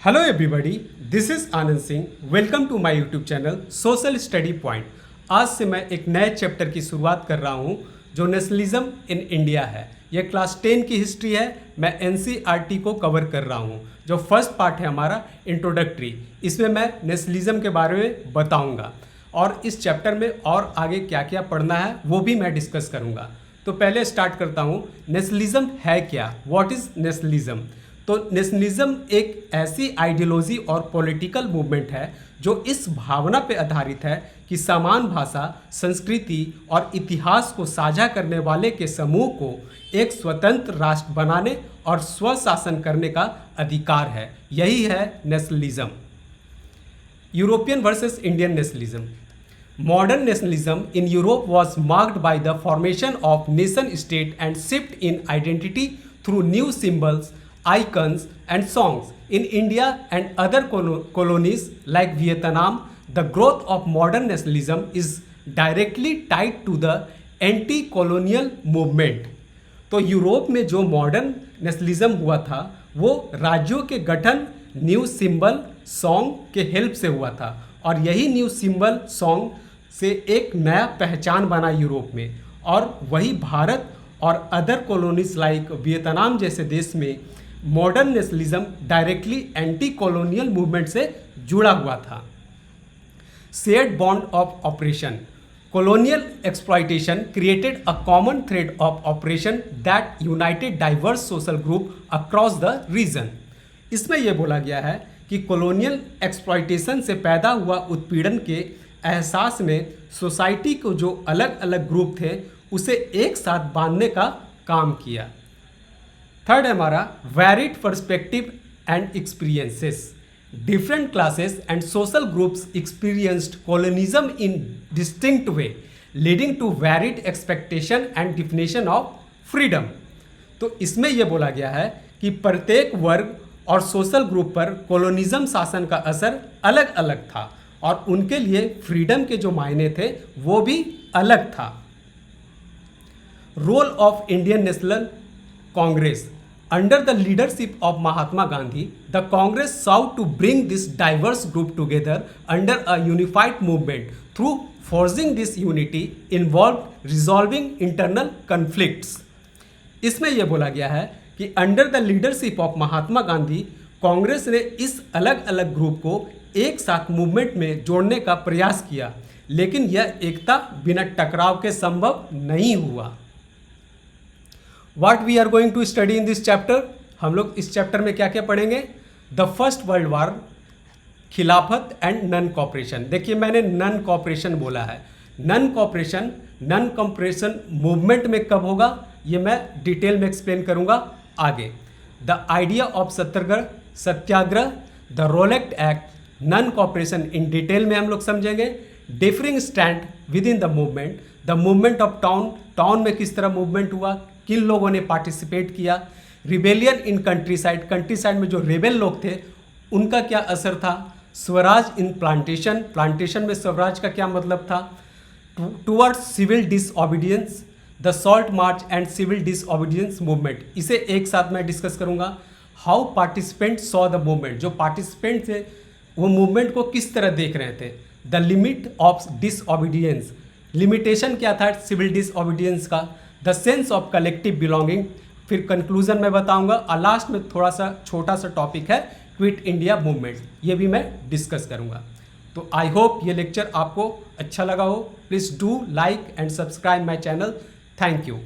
Hello everybody, this is Anand Singh. Welcome to my YouTube channel social study point. आज से मैं एक नए चैप्टर की शुरुआत कर रहा हूं जो नेशनलिज्म इन इंडिया है। यह क्लास 10 की हिस्ट्री है। मैं एनसीईआरटी को कवर कर रहा हूं। जो फर्स्ट पार्ट है हमारा इंट्रोडक्टरी, इसमें मैं नेशनलिज्म के बारे में बताऊंगा और इस चैप्टर में और आगे क्या क्या पढ़ना है वो भी मैं डिस्कस करूँगा। तो पहले स्टार्ट करता हूँ, नेशनलिज्म है क्या, व्हाट इज़ नेशनलिज्म। तो नेशनलिज्म एक ऐसी आइडियोलॉजी और पॉलिटिकल मूवमेंट है जो इस भावना पर आधारित है कि समान भाषा, संस्कृति और इतिहास को साझा करने वाले के समूह को एक स्वतंत्र राष्ट्र बनाने और स्वशासन करने का अधिकार है। यही है nationalism. European versus Indian nationalism. Modern nationalism in Europe was marked by the formation of nation state and shift in identity through new symbols, icons and songs. In India and other colonies like Vietnam, the growth of modern nationalism is directly tied to the anti-colonial movement. तो Europe में जो modern nationalism हुआ था वो राज्यों के गठन, new symbol, song के हेल्प से हुआ था और यही न्यू सिंबल, सॉन्ग से एक नया पहचान बना यूरोप में। और वही भारत और अदर कॉलोनीज लाइक वियतनाम जैसे देश में modern nationalism directly anti colonial movement से जुड़ा हुआ था। Shared bond of operation. Colonial exploitation created a common thread of operation that united diverse social group across the region. इसमें यह बोला गया है कि कॉलोनियल एक्सप्लॉयटेशन से पैदा हुआ उत्पीड़न के एहसास ने सोसाइटी को जो अलग अलग ग्रुप थे उसे एक साथ बांधने का काम किया। थर्ड है हमारा varied perspective and experiences. Different classes and social groups experienced colonialism in distinct way, leading to varied expectation and definition of freedom. तो इसमें यह बोला गया है कि प्रत्येक वर्ग और सोशल ग्रुप पर कॉलोनिज्म शासन का असर अलग अलग था और उनके लिए फ्रीडम के जो मायने थे वो भी अलग था। Role of Indian National Congress. Under the leadership of Mahatma Gandhi, the Congress sought to bring this diverse group together under a unified movement. Through forging this unity involved resolving internal conflicts. इसमें यह बोला गया है कि under the leadership of Mahatma Gandhi, Congress ने इस अलग अलग ग्रुप को एक साथ मूवमेंट में जोड़ने का प्रयास किया, लेकिन यह एकता बिना टकराव के संभव नहीं हुआ। What we are going to study in this chapter? हम लोग इस चैप्टर में क्या क्या पढ़ेंगे? द फर्स्ट वर्ल्ड वार, खिलाफत एंड नन कॉपरेशन। देखिए मैंने नन कॉपरेशन बोला है। नन कॉपरेशन मूवमेंट में कब होगा ये मैं डिटेल में एक्सप्लेन करूंगा आगे। The idea of satyagraha, the Rowlatt act, non cooperation in detail में हम लोग समझेंगे। Differing stand within the movement of town में किस तरह मूवमेंट हुआ, किन लोगों ने पार्टिसिपेट किया। रिबेलियन इन कंट्री साइड में जो रेबेल लोग थे उनका क्या असर था। स्वराज इन प्लांटेशन में स्वराज का क्या मतलब था। Towards civil disobedience, the salt march and civil disobedience movement, इसे एक साथ मैं डिस्कस करूंगा। How participant saw the movement, जो पार्टिसिपेंट थे वो मूवमेंट को किस तरह देख रहे थे। The limit of disobedience, limitation क्या था सिविल डिसओबीडियंस का। The sense of collective belonging, फिर कंक्लूजन में बताऊंगा और लास्ट में थोड़ा सा छोटा सा टॉपिक है क्विट इंडिया मूवमेंट, ये भी मैं डिस्कस करूंगा। तो आई होप ये लेक्चर आपको अच्छा लगा हो। Please do like and subscribe my channel. Thank you.